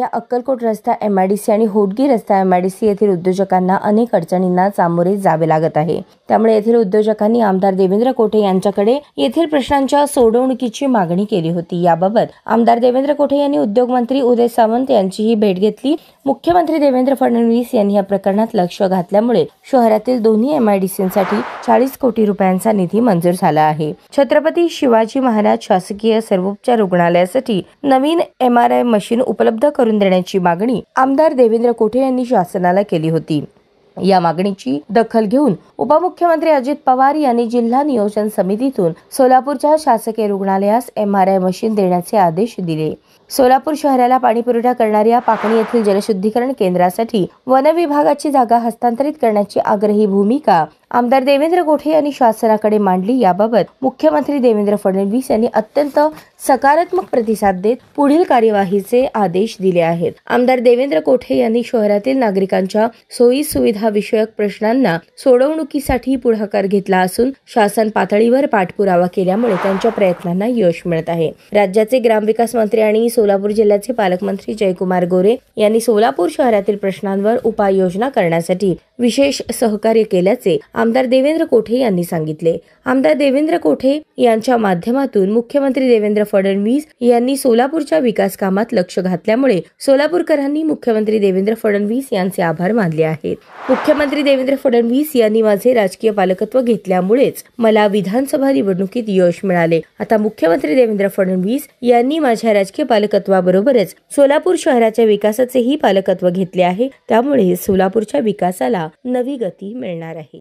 असलेल्या अक्कलकोट रस्ता MIDC आणि होडगी रस्ता MIDC येथील उद्योजकांना अनेक अडचणींना सामोरे जावे लागत आहे। त्यामुळे येथील उद्योजकांनी आमदार देवेंद्र कोठे यांच्याकडे येथील प्रश्नांच्या सोडवणुकीची मागणी केली होती। याबाबत आमदार देवेंद्र कोठे यांनी उद्योग मंत्री उदय सामंत यांचीही भेट घेतली। मुख्यमंत्री देवेंद्र फडणवीस यांनी या प्रकरणात लक्ष घातल्यामुळे शहरातील दोन्ही MIDCसाठी 40 कोटी रुपयांचा निधी मंजूर झाला आहे। छत्रपती शिवाजी महाराज शासकीय सर्वोपचार रुग्णालयासाठी नवीन MRI मशीन उपलब्ध करून देण्याची मागणी आमदार देवेंद्र कोठे यांनी शासनाला केली होती। या मागणीची दखल घेऊन उपमुख्यमंत्री अजित पवार यांनी जिल्हा नियोजन समितीतून सोलापूरच्या शासकीय रुग्णालयास MRI मशीन देण्याचे आदेश दिले। सोलापूर शहराला पाणीपुरवठा करणाऱ्या पाकणी येथील जलशुद्धीकरण केंद्रासाठी वन विभागाची जागा हस्तांतरित करण्याची आग्रही भूमिका आमदार देवेंद्र कोठे यांनी शासनाकडे मांडली। याबाबत मुख्यमंत्री देवेंद्र फडणवीस यांनी अत्यंत सकारात्मक प्रतिसाद देत पुढील कार्यवाहीचे आदेश दिले आहेत। आमदार देवेंद्र कोठे यांनी शहरातील नागरिकांच्या सोयी सुविधा विषयक प्रश्नांना सोडवणुकीसाठी पुढाकार घेतला असून शासन पातळीवर पाठपुरावा केल्यामुळे त्यांच्या प्रयत्नांना यश मिळत आहे। राज्याचे ग्रामविकास मंत्री आणि सोलापूर जिल्ह्याचे पालकमंत्री जयकुमार गोरे यांनी सोलापूर शहरातील प्रश्नांवर उपाययोजना करण्यासाठी विशेष सहकार्य केल्याचे आमदार देवेंद्र कोठे यांनी सांगितले। आमदार देवेंद्र कोठे यांच्या माध्यमातून मुख्यमंत्री देवेंद्र फडणवीस यांनी सोलापूरच्या विकास कामात लक्ष घातल्यामुळे सोलापूरकरांनी मुख्यमंत्री देवेंद्र फडणवीस यांचे आभार मानले आहेत। मुख्यमंत्री देवेंद्र फडणवीस यांनी माझे राजकीय पालकत्व घेतल्यामुळेच मला विधानसभा निवडणुकीत यश मिळाले। आता मुख्यमंत्री देवेंद्र फडणवीस यांनी माझ्या राजकीय पालकत्वाबरोबरच सोलापूर शहराच्या विकासाचेही पालकत्व घेतले आहे। त्यामुळे सोलापूरच्या विकासाला नवी गती मिळणार आहे।